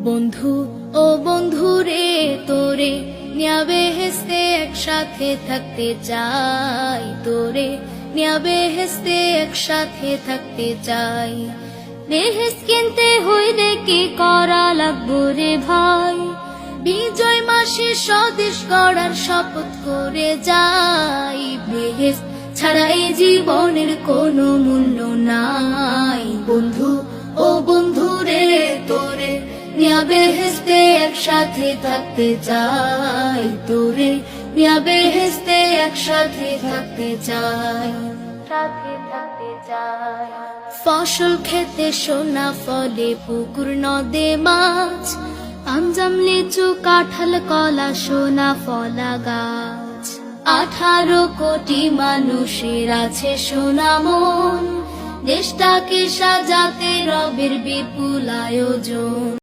বন্ধু ও বন্ধু রে তোরে নিয়া বেহেশতে একসাথে থাকতে চাই, তোরে নিয়া বেহেশতে একসাথে থাকতে চাই। বেহেশত কিনতে হইলে কি করা লাগবো রে ভাই, বিজয় মাসে স্বদেশ গড়ার শপথ করে যাই। বেহেশত ছাড়া এই জীবনের কোনো মূল্য নাই। বন্ধু ও বন্ধু রে তোরে নিয়া বেহেশতে একসাথে থাকতে চাই, তোরে নিয়া বেহেশতে একসাথে থাকতে চাই, সাথে থাকতে চাই। ফসল খেতে সোনা ফলে পুকুর নদে মাছ, আঞ্জাম লিচু কাঁঠাল কলা সোনা ফলা গাছ। 18 কোটি মানুষের আছে সোনা মন, দেশটাকে সাজাতে রবের বিপুল আয়োজন।